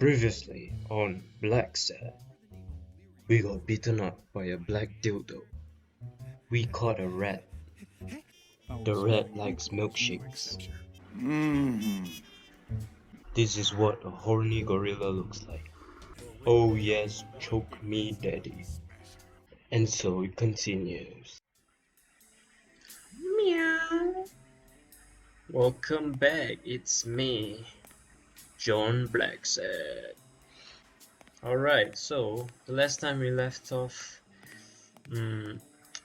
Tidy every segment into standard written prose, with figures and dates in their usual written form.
Previously on Blacksad, we got beaten up by a black dildo. We caught a rat. The rat likes milkshakes. Mmm. This is what a horny gorilla looks like. Oh yes, choke me daddy. And so it continues. Meow. Welcome back, it's me, John Blacksad. Alright, so the last time we left off,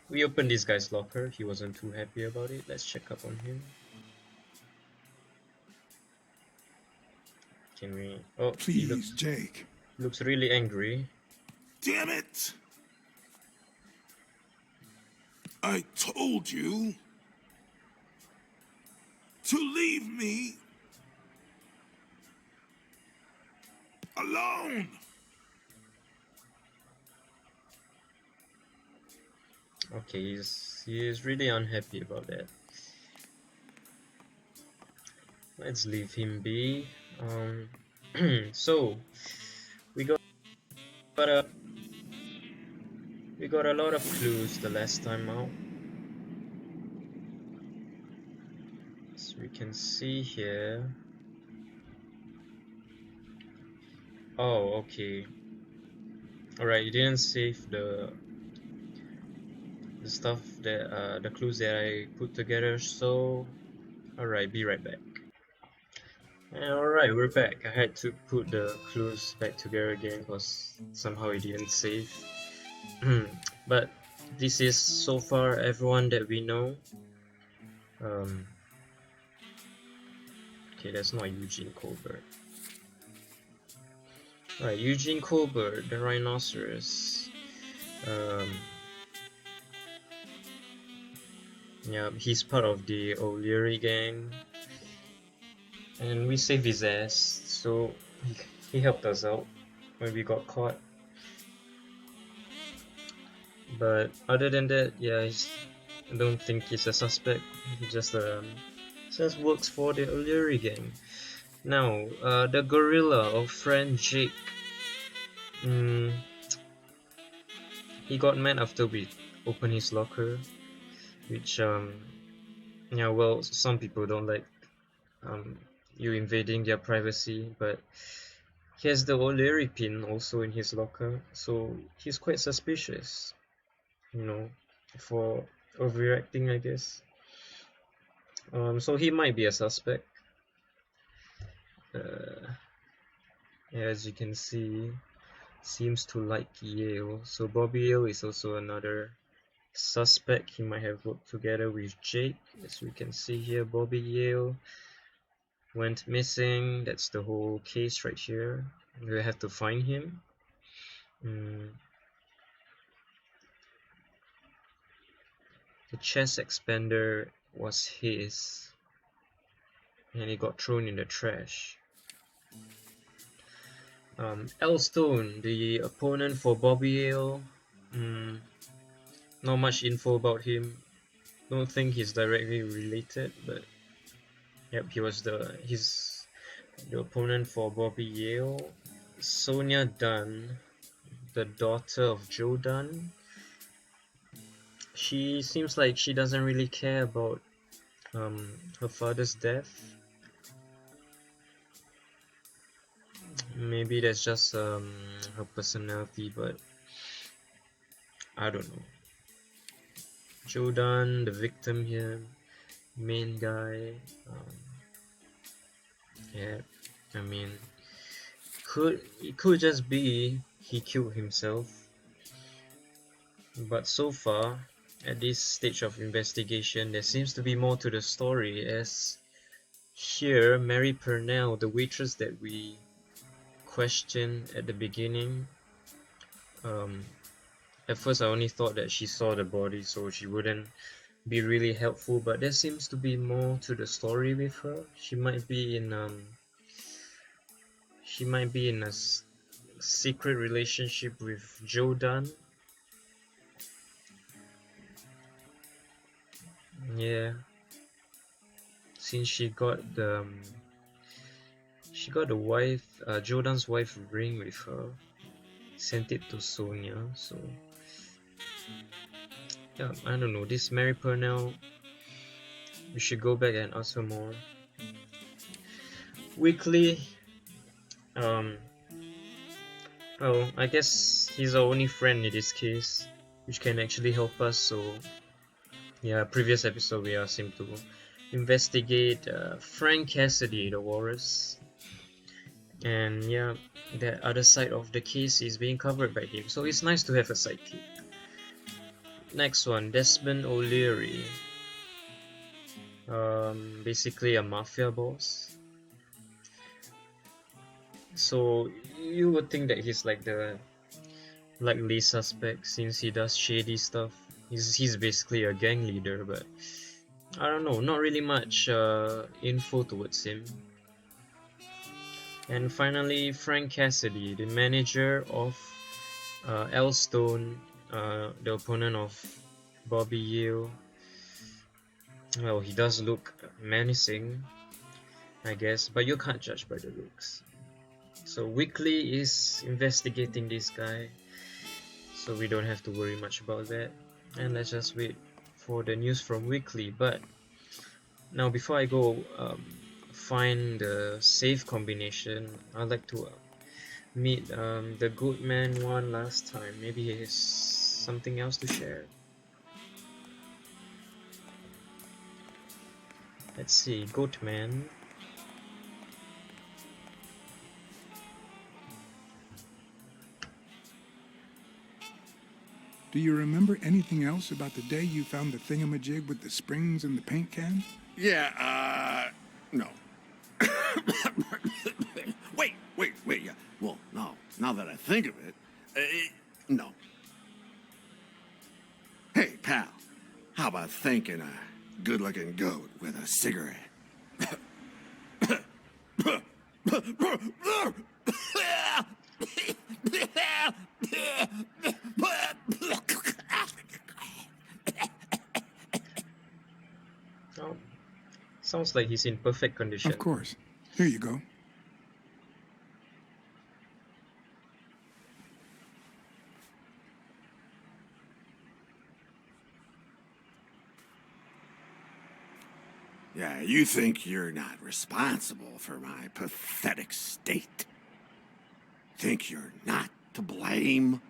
we opened this guy's locker. He wasn't too happy about it. Let's check up on him. Can we? Oh, he Please, Jake. looks really angry. Damn it! I told you to leave me alone. Okay, he is really unhappy about that. Let's leave him be. So we a we got a lot of clues the last time out. As we can see here. Oh, okay. Alright, you didn't save the stuff that the clues that I put together, so alright, be right back. Alright, we're back. I had to put the clues back together again because somehow it didn't save. But this is so far everyone that we know. Okay, that's not Eugene Colbert. Alright, Eugene Colbert, the rhinoceros. Yeah, he's part of the O'Leary gang. And we saved his ass, so he helped us out when we got caught. But other than that, yeah, I don't think he's a suspect. He just works for the O'Leary gang. Now, the gorilla, our friend Jake, he got mad after we opened his locker, which yeah, well, some people don't like you invading their privacy, but he has the O'Leary pin also in his locker, so he's quite suspicious, you know, for overreacting, I guess. So he might be a suspect. As you can see, seems to like Yale. So Bobby Yale is also another suspect. He might have worked together with Jake. As we can see here, Bobby Yale went missing. That's the whole case right here. We have to find him. The chest expander was his, and it got thrown in the trash. Elstone, the opponent for Bobby Yale, not much info about him. Don't think he's directly related, but yep, he's the opponent for Bobby Yale. Sonia Dunn, the daughter of Joe Dunn. She seems like she doesn't really care about her father's death. Maybe that's just her personality, but I don't know. Joe Dunn, the victim here, main guy. Yeah, I mean, it could just be he killed himself, but so far at this stage of investigation there seems to be more to the story, as here Mary Purnell, the waitress that we questioned at the beginning, at first I only thought that she saw the body so she wouldn't be really helpful, but there seems to be more to the story with her. She might be in a secret relationship with Joe Dunn. Yeah, since she she got a wife, Jordan's wife ring with her, sent it to Sonia. So yeah, I don't know. This Mary Purnell, we should go back and ask her more. Weekly, um, well, I guess he's our only friend in this case, which can actually help us. So yeah, previous episode we asked him to investigate Frank Cassidy, the walrus, and yeah, the other side of the case is being covered by him. So it's nice to have a sidekick. Next one, Desmond O'Leary, basically a mafia boss. So you would think that he's like the likely suspect since he does shady stuff. He's basically a gang leader, but I don't know, not really much info towards him. And finally, Frank Cassidy, the manager of Elstone, the opponent of Bobby Yale. Well, he does look menacing, I guess, but you can't judge by the looks. So Weekly is investigating this guy, so we don't have to worry much about that. And let's just wait for the news from Weekly. But now, before I go find the safe combination, I'd like to meet the good man one last time. Maybe he has something else to share. Let's see, Goatman. Do you remember anything else about the day you found the thingamajig with the springs and the paint can? Yeah, no. wait, yeah. Well, no, now that I think of it, no. Hey, pal, how about thanking a good-looking goat with a cigarette? Oh, sounds like he's in perfect condition. Of course. Here you go. Yeah, you think you're not responsible for my pathetic state? Think you're not to blame?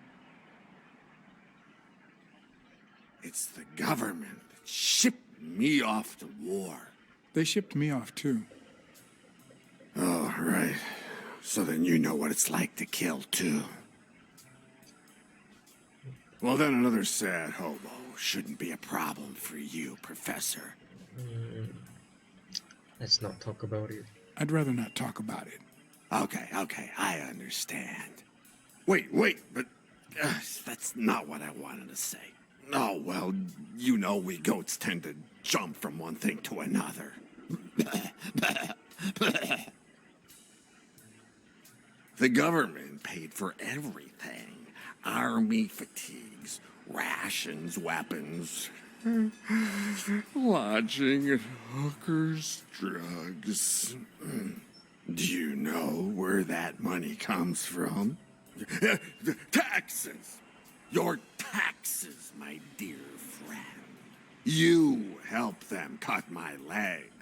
It's the government that shipped me off to war. They shipped me off, too. Oh, right. So then you know what it's like to kill, too. Well, then another sad hobo shouldn't be a problem for you, Professor. Let's not talk about it. I'd rather not talk about it. Okay, I understand. Wait, but that's not what I wanted to say. Oh, well, you know we goats tend to jump from one thing to another. The government paid for everything. Army fatigues, rations, weapons, lodging at hookers, drugs. Do you know where that money comes from? Taxes! Your taxes, my dear friend. You help them cut my legs.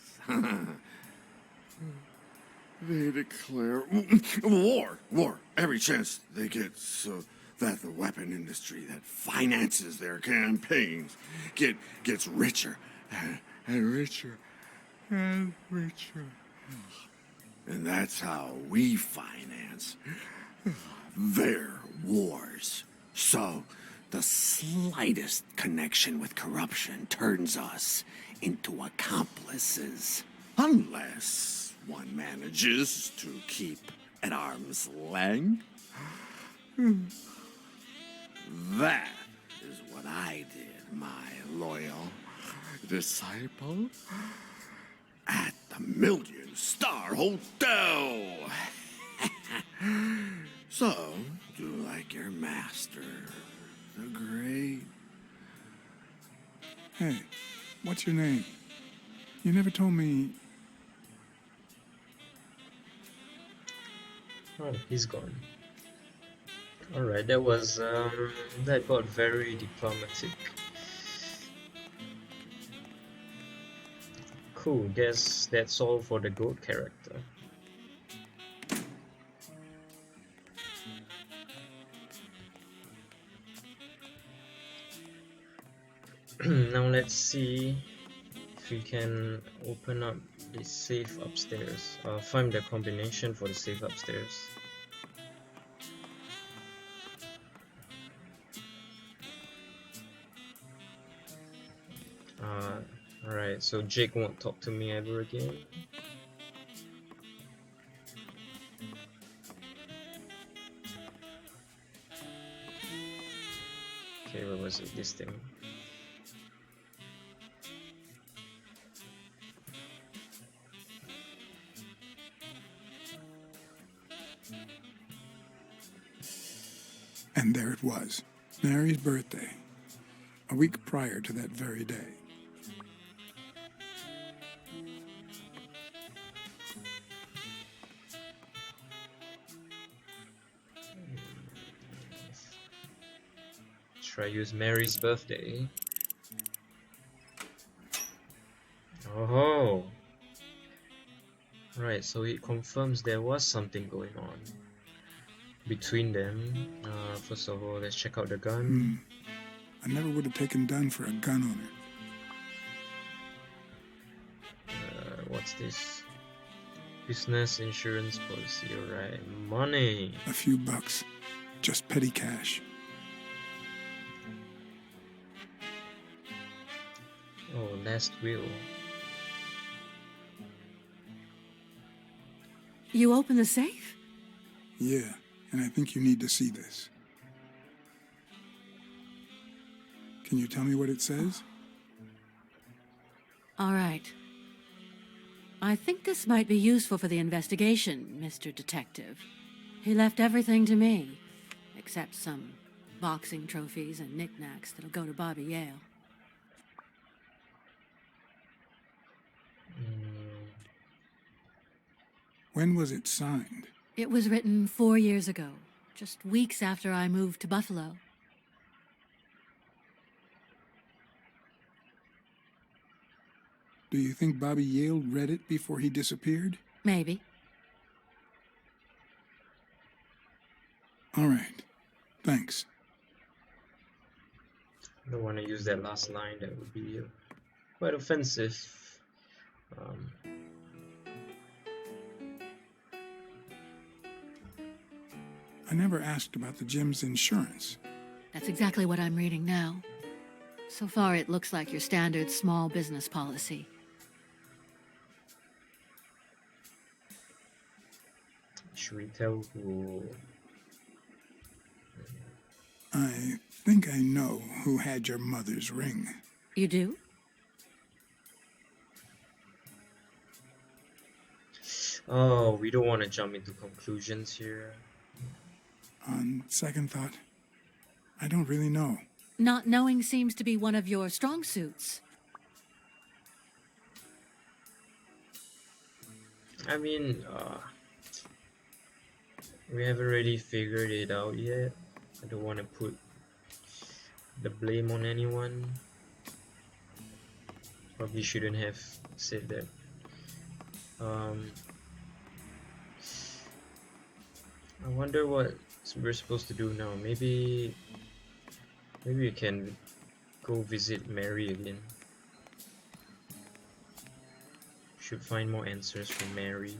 They declare war every chance they get, so that the weapon industry that finances their campaigns gets richer and richer and richer. And that's how we finance their wars. So the slightest connection with corruption turns us into accomplices. Unless one manages to keep at arm's length. That is what I did, my loyal disciple, at the Million-Star Hotel. So, do like your master, the great. Hey, what's your name? You never told me. Oh, he's gone. Alright, that got very diplomatic. Cool, guess that's all for the goat character. Now let's see if we can open up the safe upstairs. Find the combination for the safe upstairs. Alright, so Jake won't talk to me ever again. Okay, where was it? This thing. And there it was, Mary's birthday, a week prior to that very day. Try use Mary's birthday. Oh, right. So it confirms there was something going on between them. First of all, let's check out the gun. I never would have taken Dunn for a gun owner. What's this? Business insurance policy. Alright, money. A few bucks, just petty cash. Oh, last will. You open the safe? Yeah, and I think you need to see this. Can you tell me what it says? All right. I think this might be useful for the investigation, Mr. Detective. He left everything to me, except some boxing trophies and knickknacks that'll go to Bobby Yale. When was it signed? It was written 4 years ago, just weeks after I moved to Buffalo. Do you think Bobby Yale read it before he disappeared? Maybe. All right. Thanks. I don't want to use that last line. That would be quite offensive. I never asked about the gym's insurance. That's exactly what I'm reading now. So far, it looks like your standard small business policy. Should we tell who? I think I know who had your mother's ring. You do? Oh, we don't want to jump into conclusions here. On second thought, I don't really know. Not knowing seems to be one of your strong suits. I mean, we haven't really figured it out yet. I don't want to put the blame on anyone. Probably shouldn't have said that. I wonder what we're supposed to do now. Maybe we can go visit Mary again. Should find more answers from Mary.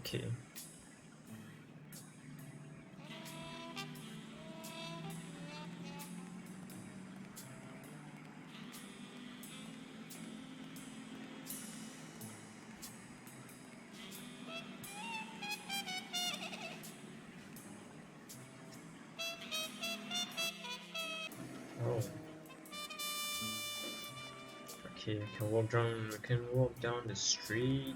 Okay. Oh. Okay, I can walk down the street.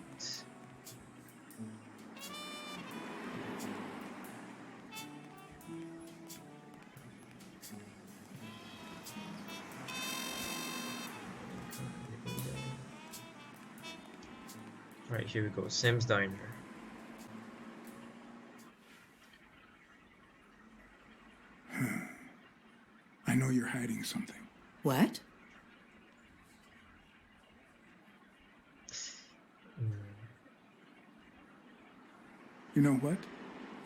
Alright, here we go. Sam's Diner. I know you're hiding something. What? You know what?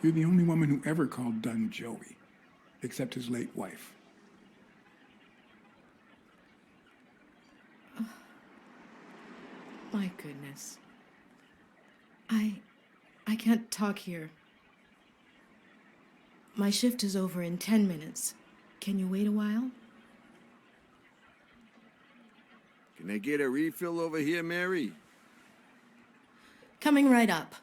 You're the only woman who ever called Dunn Joey, except his late wife. My goodness. I can't talk here. My shift is over in 10 minutes. Can you wait a while? Can I get a refill over here, Mary? Coming right up.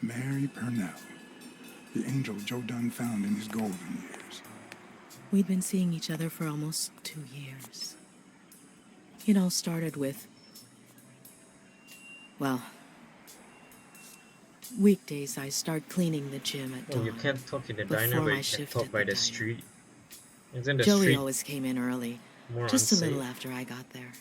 Mary Purnell, the angel Joe Dunn found in his golden years. We'd been seeing each other for almost 2 years. It all started with, well, weekdays I start cleaning the gym at Oh, dawn. you can't talk in the before diner, but my you can shift talk at by the the diner. street. Isn't the Joey street always came in early, more just a unsafe? little after I got there.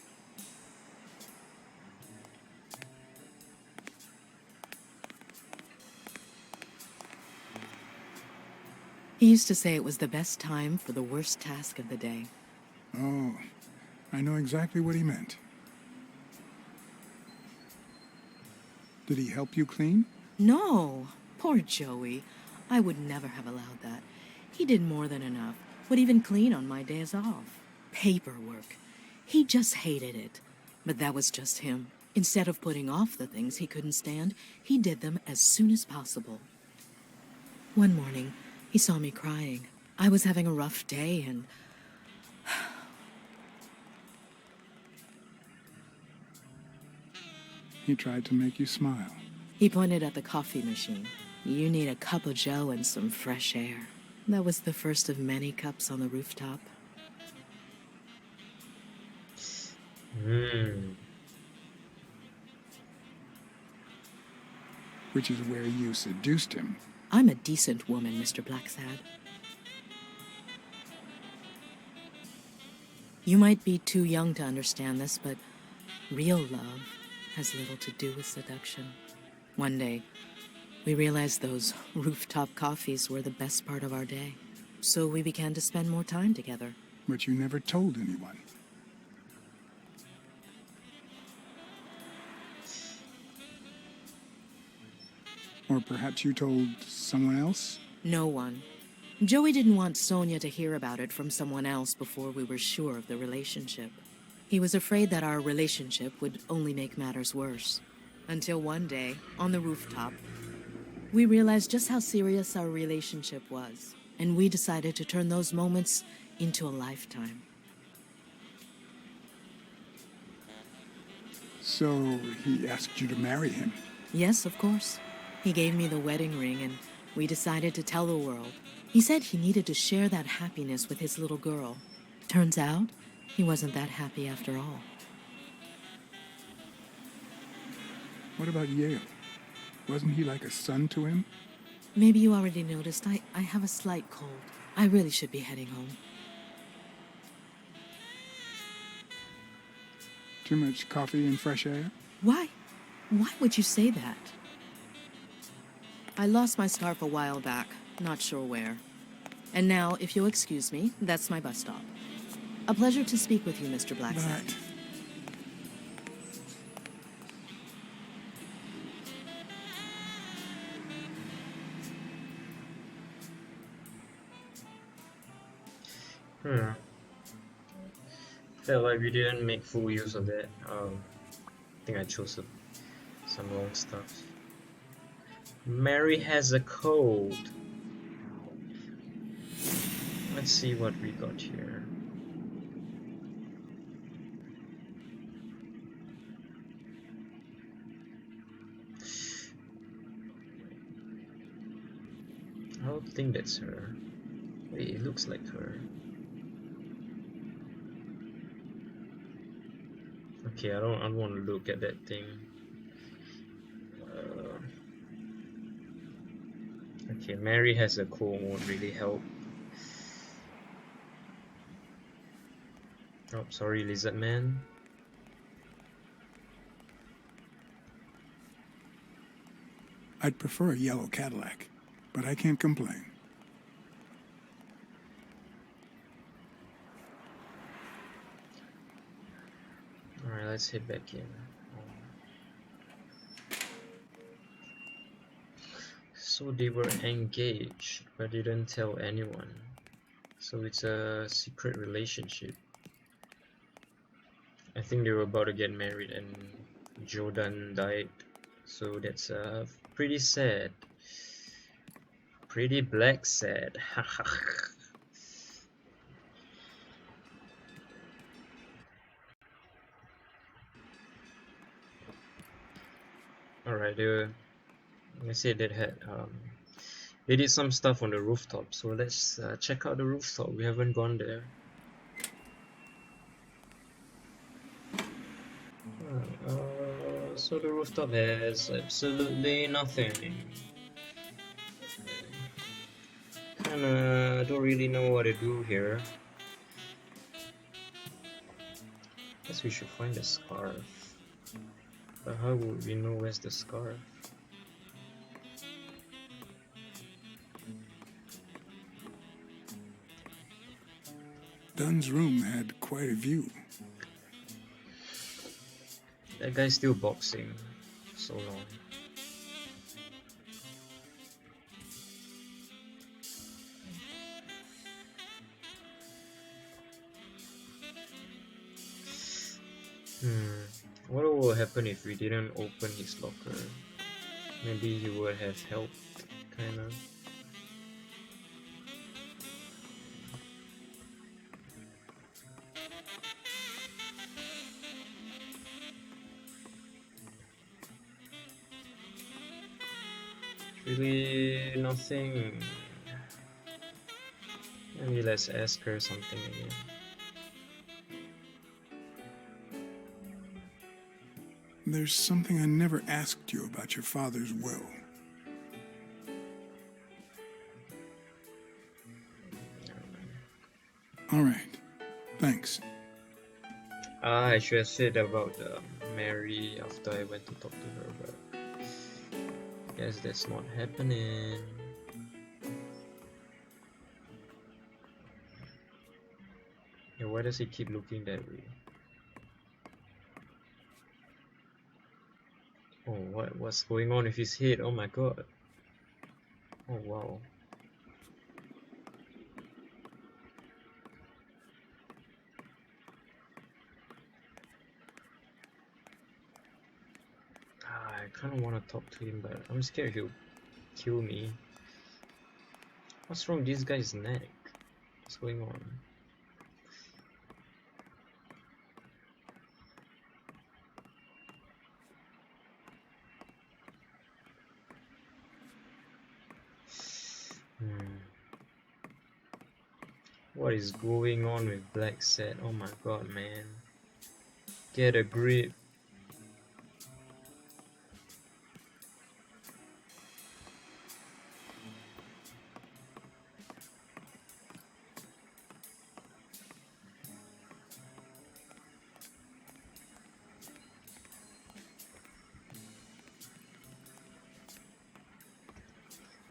He used to say it was the best time for the worst task of the day. Oh, I know exactly what he meant. Did he help you clean? No, poor Joey. I would never have allowed that. He did more than enough. Would even clean on my days off. Paperwork. He just hated it. But that was just him. Instead of putting off the things he couldn't stand, he did them as soon as possible. One morning, he saw me crying. I was having a rough day and... He tried to make you smile. He pointed at the coffee machine. You need a cup of joe and some fresh air. That was the first of many cups on the rooftop. Which is where you seduced him. I'm a decent woman, Mr. Blacksad. You might be too young to understand this, but real love has little to do with seduction. One day, we realized those rooftop coffees were the best part of our day. So we began to spend more time together. But you never told anyone. Or perhaps you told someone else? No one. Joey didn't want Sonia to hear about it from someone else before we were sure of the relationship. He was afraid that our relationship would only make matters worse. Until one day, on the rooftop, we realized just how serious our relationship was, and we decided to turn those moments into a lifetime. So he asked you to marry him. Yes, of course. He gave me the wedding ring, and we decided to tell the world. He said he needed to share that happiness with his little girl. Turns out, he wasn't that happy after all. What about Yale? Wasn't he like a son to him? Maybe you already noticed, I have a slight cold. I really should be heading home. Too much coffee and fresh air? Why? Why would you say that? I lost my scarf a while back, not sure where. And now, if you'll excuse me, that's my bus stop. A pleasure to speak with you, Mr. Blacksad. But Felt like we didn't make full use of that. I think I chose some wrong stuff. Mary has a cold. Let's see what we got here. I don't think that's her. Wait, it looks like her. Okay, I don't want to look at that thing. Okay, Mary has a cold, won't really help. Oh, sorry, Lizard Man. I'd prefer a yellow Cadillac, but I can't complain. Alright, let's head back in. So they were engaged, but didn't tell anyone. So it's a secret relationship. I think they were about to get married and Jordan died. So that's pretty sad. Pretty black sad. Alright, I said they did some stuff on the rooftop, so let's check out the rooftop. We haven't gone there. So the rooftop has absolutely nothing. Kinda don't really know what to do here. Guess we should find a scarf. But how would we know where's the scarf? Dunn's room had quite a view. That guy's still boxing. So long. What will happen if we didn't open his locker? Maybe he would have helped, kinda. Really nothing. Maybe let's ask her something again. There's something I never asked you about your father's will. All right. Thanks. I should have said about Mary after I went to talk to her, but guess that's not happening. Yeah, why does he keep looking that way? Oh, what's going on with his head? Oh my god. Oh wow. I kind of want to talk to him, but I'm scared he'll kill me. What's wrong with this guy's neck? What's going on? What is going on with Blacksad? Oh my god, man. Get a grip.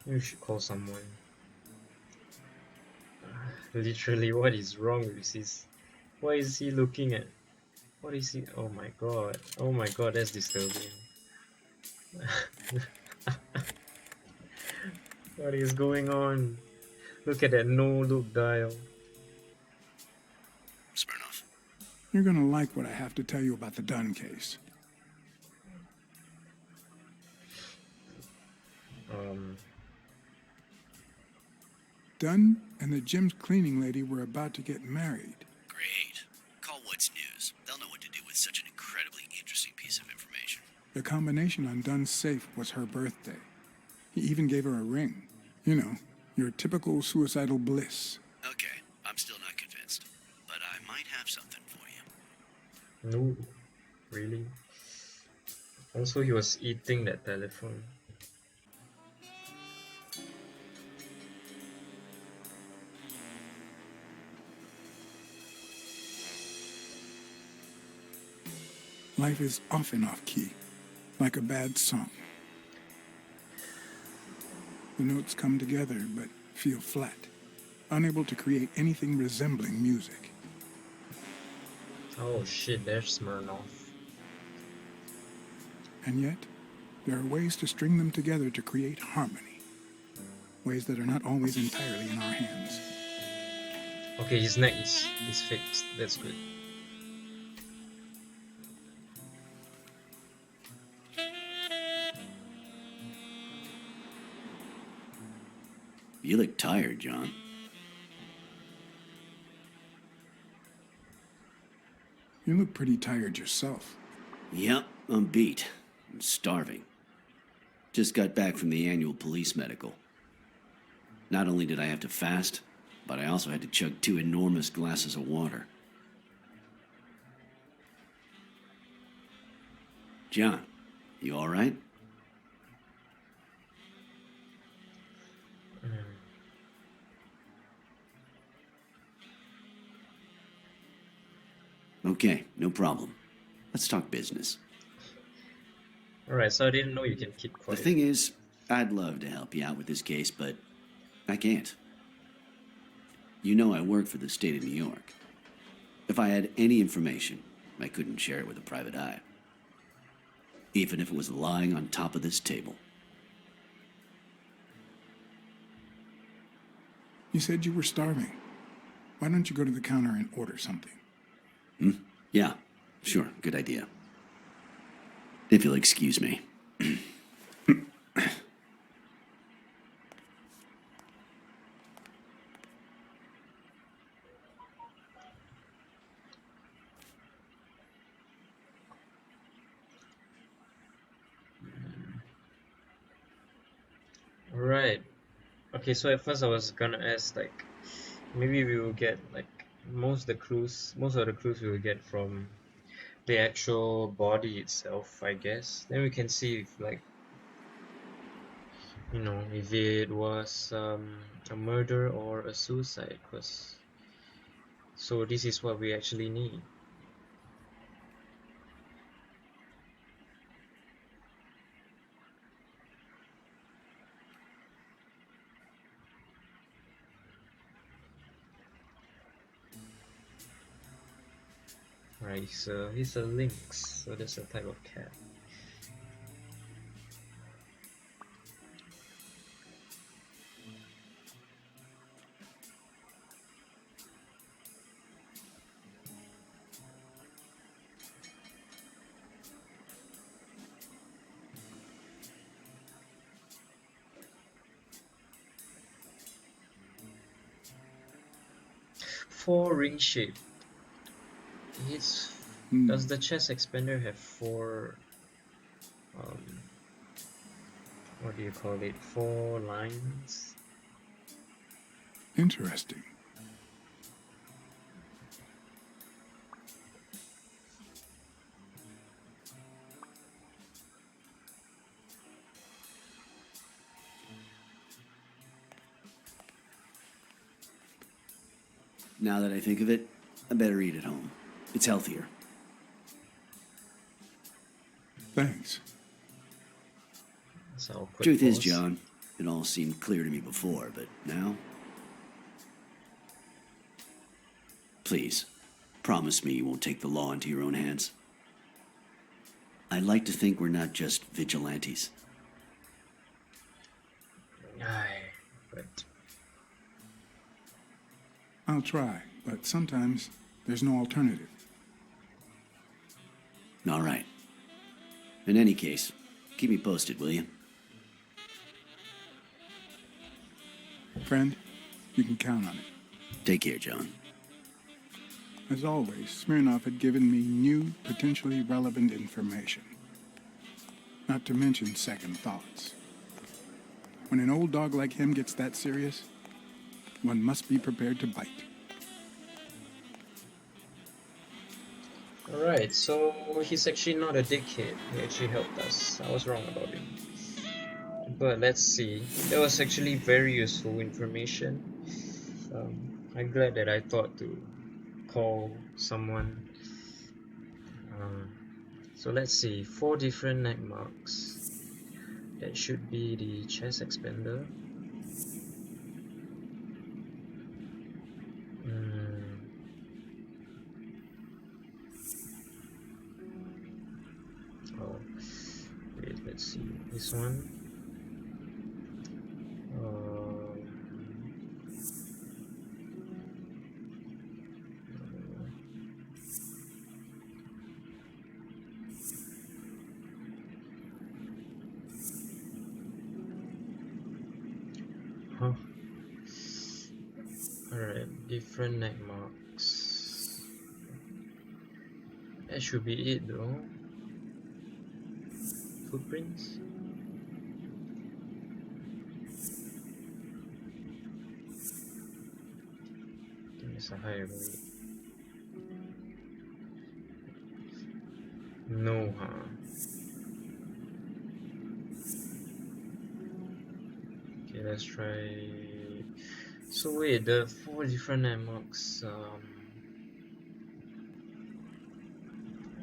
You should call someone. Literally, what is wrong with this? Why is he looking at? What is he? Oh my god. Oh my god, that's disturbing. What is going on? Look at that no-look dial. Smirnoff. You're gonna like what I have to tell you about the Dunn case. Dunn and the gym's cleaning lady were about to get married. Great. Call What's News. They'll know what to do with such an incredibly interesting piece of information. The combination on Dunn's safe was her birthday. He even gave her a ring. You know, Your typical suicidal bliss. Okay, I'm still not convinced, but I might have something for you. No, really. Also, he was eating that telephone. Life is often off key, like a bad song. The notes come together but feel flat, unable to create anything resembling music. Oh shit, there's Smirnoff. And yet, there are ways to string them together to create harmony. Ways that are not always entirely in our hands. Okay, his neck is fixed. That's good. You look tired, John. You look pretty tired yourself. Yep, I'm beat. I'm starving. Just got back from the annual police medical. Not only did I have to fast, but I also had to chug 2 enormous glasses of water. John, you all right? Okay, no problem. Let's talk business. Alright, so I didn't know you can keep The quiet. thing is, I'd love to help you out with this case, but I can't. You know I work for the state of New York. If I had any information, I couldn't share it with a private eye. Even if it was lying on top of this table. You said you were starving. Why don't you go to the counter and order something? Yeah, sure, good idea. If you'll excuse me. Alright. Okay, so at first I was gonna ask like maybe we will get like most of the clues we will get from the actual body itself, I guess. Then we can see if like if it was a murder or a suicide, cause so this is what we actually need. Right, so he's a lynx, so that's a type of cat. Four ring shape. Does the chest expander have four what do you call it? 4 lines? Interesting. Now that I think of it, I better eat at home. It's healthier. Thanks. That's an awkward Truth is, pause. John, it all seemed clear to me before, but now? Please, promise me you won't take the law into your own hands. I'd like to think we're not just vigilantes. Aye, but I'll try, but sometimes there's no alternative. All right. In any case, keep me posted, will you? Friend, you can count on it. Take care, John. As always, Smirnoff had given me new, potentially relevant information. Not to mention second thoughts. When an old dog like him gets that serious, one must be prepared to bite. Alright, so he's actually not a dickhead. He actually helped us. I was wrong about him. But let's see. That was actually very useful information. I'm glad that I thought to call someone. So let's see. 4 different neck marks. That should be the chest expander. Oh, wait, let's see. This one. Huh. Alright, different neck marks. That should be it though. Footprints? I think it's a higher weight. No, huh? Okay, let's try. So wait, the 4 different neck marks.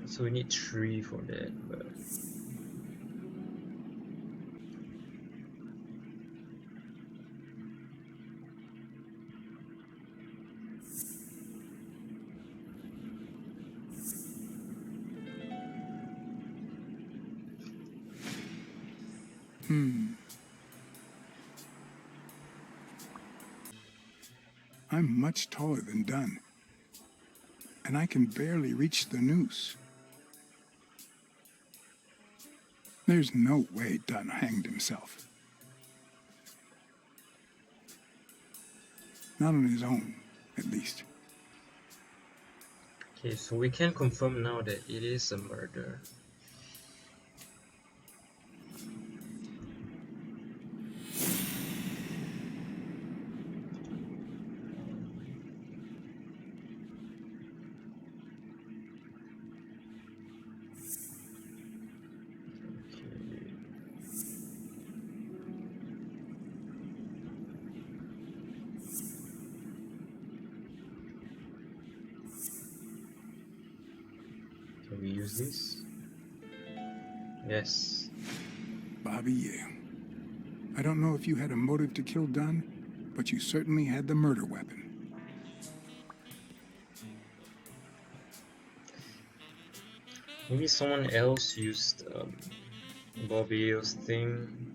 So we need 3 for that, but I'm much taller than Dunn, and I can barely reach the noose. There's no way Dunn hanged himself. Not on his own, at least. okay, so we can confirm now that it is a murder. Can we use this? Yes. Bobby, yeah. I don't know if you had a motive to kill Dunn, but you certainly had the murder weapon. Maybe someone else used Bobby's thing.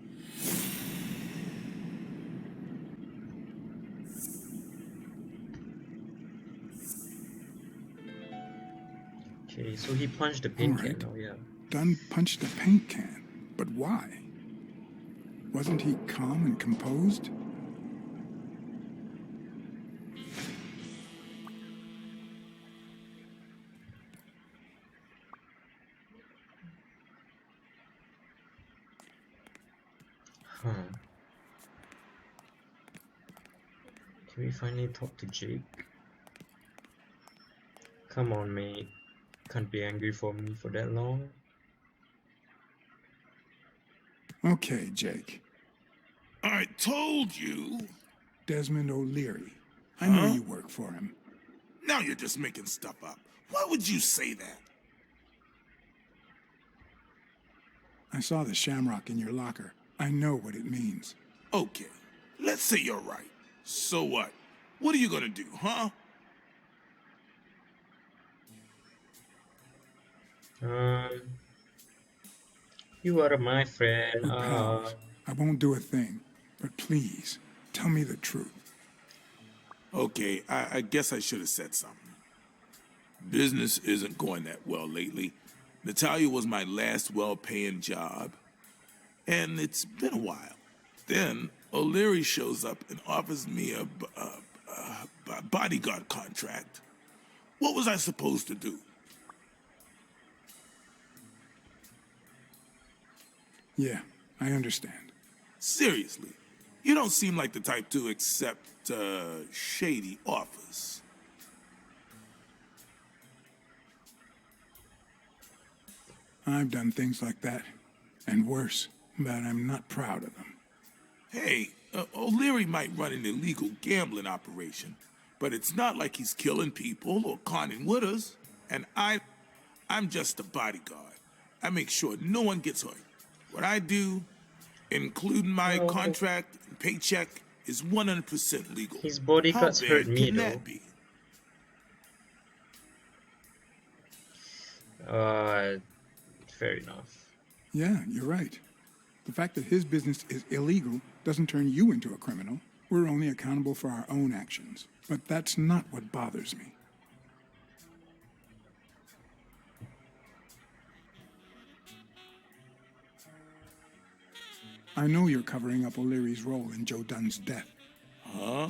Okay, so he punched the paint can. Alright. Oh yeah. Dunn punched a paint can, but why? Wasn't he calm and composed? Huh. Can we finally talk to Jake? Come on, mate. Can't be angry for me for that long. Okay, Jake. I told you. Desmond O'Leary. I know you work for him. Now you're just making stuff up. Why would you say that? I saw the shamrock in your locker. I know what it means. Okay, let's say you're right. So what? What are you gonna do, huh? You are my friend. We're pals. I won't do a thing. But please, tell me the truth. Okay, I guess I should have said something. Business isn't going that well lately. Natalia was my last well-paying job, and it's been a while. Then O'Leary shows up and offers me a bodyguard contract. What was I supposed to do? Yeah, I understand. Seriously, You don't seem like the type to accept shady offers. I've done things like that, and worse, but I'm not proud of them. Hey, O'Leary might run an illegal gambling operation, but it's not like he's killing people or conning widows. And I'm just a bodyguard. I make sure no one gets hurt. What I do, including my No, contract and paycheck, is 100% legal. his How bodyguards hurt bad me can though. that be? Uh, Fair enough. Yeah, you're right. The fact that his business is illegal doesn't turn you into a criminal. We're only accountable for our own actions. But that's not what bothers me. I know you're covering up O'Leary's role in Joe Dunn's death. Huh?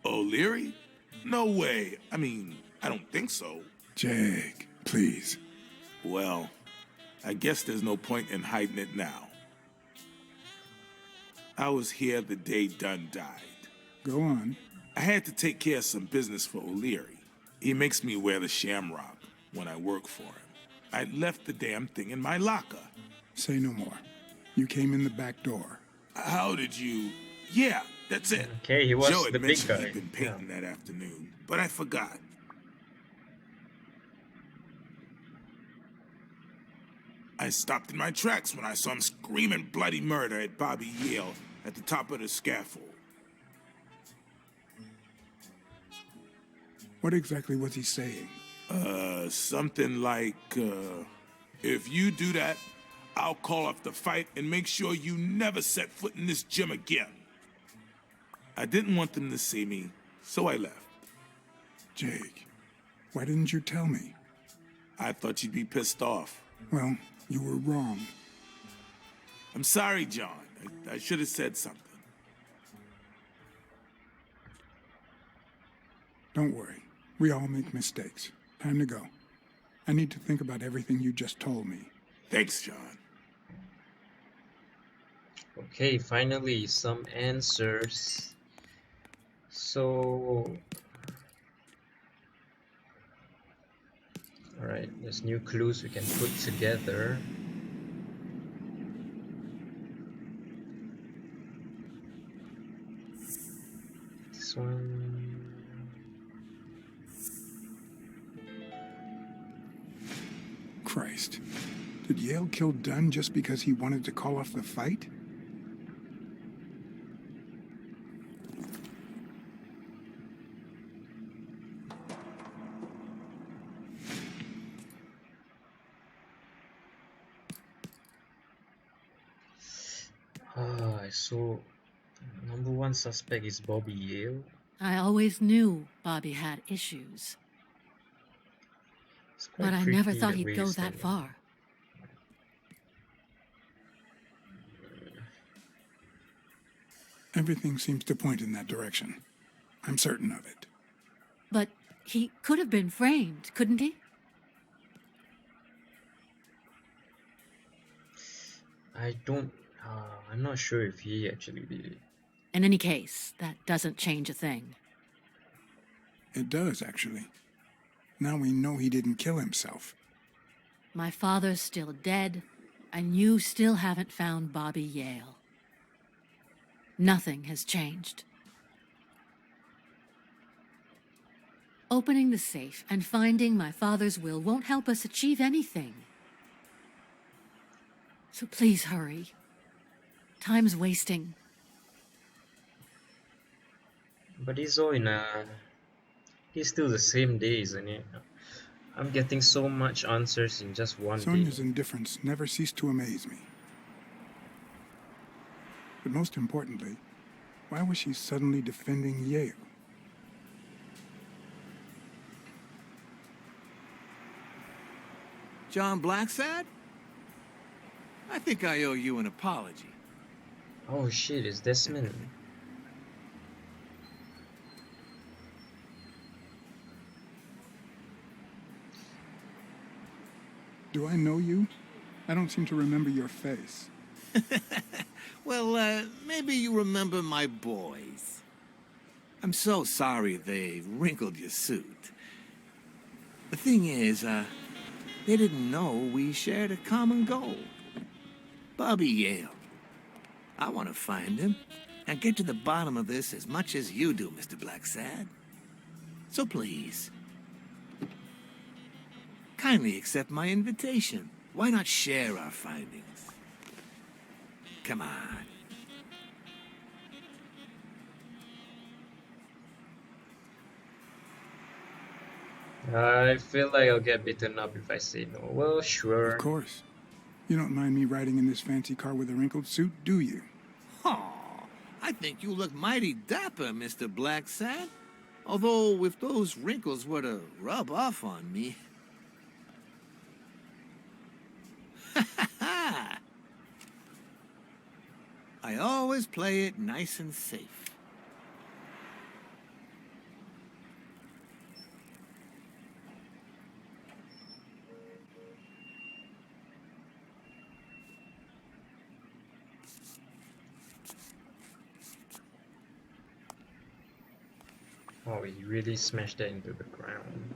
O'Leary? No way. I mean, I don't think so. Jake, please. Well, I guess there's no point in hiding it now. I was here the day Dunn died. Go on. I had to take care of some business for O'Leary. He makes me wear the shamrock when I work for him. I left the damn thing in my locker. Say no more. You came in the back door. How did you... Yeah, that's it. Okay, he was Joe had the big mentioned guy. he'd been painting that afternoon, but I forgot. I stopped in my tracks when I saw him screaming bloody murder at Bobby Yale at the top of the scaffold. What exactly was he saying? Something like, if you do that, I'll call off the fight and make sure you never set foot in this gym again. I didn't want them to see me, so I left. Jake, why didn't you tell me? I thought you'd be pissed off. Well, you were wrong. I'm sorry, John. I should have said something. Don't worry. We all make mistakes. Time to go. I need to think about everything you just told me. Thanks, John. Okay, finally some answers. So, all right, there's new clues we can put together. This one. Christ. Did Yale kill Dunn just because he wanted to call off the fight? So number one suspect is Bobby Yale. I always knew Bobby had issues, It's quite but I never creepy thought the he'd way go he's that standing. far. Everything seems to point in that direction. I'm certain of it. But he could have been framed, couldn't he? I don't. I'm not sure if he actually did it. In any case, that doesn't change a thing. It does, actually. Now we know he didn't kill himself. My father's still dead, and you still haven't found Bobby Yale. Nothing has changed. Opening the safe and finding my father's will won't help us achieve anything. So please hurry. Time's wasting. But he's all in a. He's still the same day, isn't it? I'm getting so much answers in just one Sonia's day. indifference never ceased to amaze me. But most importantly, why was she suddenly defending Yale? John Blacksad? I think I owe you an apology. Oh shit, it's Desmond. Do I know you? I don't seem to remember your face. Well, maybe you remember my boys. I'm so sorry they wrinkled your suit. The thing is, they didn't know we shared a common goal. Bobby Yale. I want to find him and get to the bottom of this as much as you do, Mr. Blacksad. So please, kindly accept my invitation. Why not share our findings? Come on. I feel like I'll get beaten up if I say no. Well, Of sure. course. You don't mind me riding in this fancy car with a wrinkled suit, do you? Oh, I think you look mighty dapper, Mr. Blacksad. Although, if those wrinkles were to rub off on me. I always play it nice and safe. Oh, he really smashed that into the ground.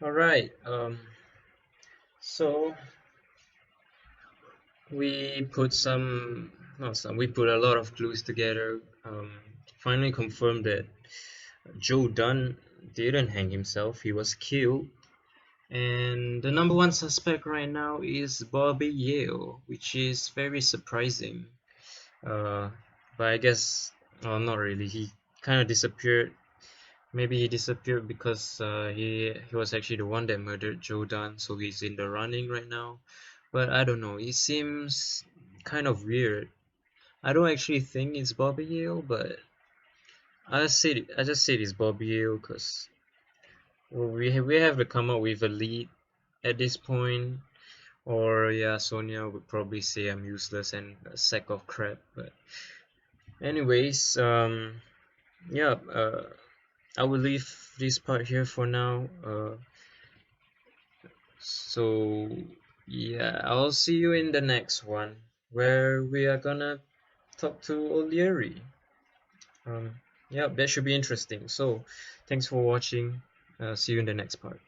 Alright, so we put some, not some, we put a lot of clues together. Finally confirmed that Joe Dunn didn't hang himself, he was killed. And the number one suspect right now is Bobby Yale, which is very surprising. Uh, but I guess, not really. He kind of disappeared. Maybe he disappeared because he was actually the one that murdered Joe Dunn, so he's in the running right now. But I don't know. It seems kind of weird. I don't actually think it's Bobby Yale, but I just said it's Bobby Yale because we have to come up with a lead at this point. Or yeah, Sonia would probably say I'm useless and a sack of crap. But anyways, yeah, I will leave this part here for now. So yeah, I'll see you in the next one where we are gonna talk to O'Leary. Yeah, that should be interesting. So thanks for watching. See you in the next part.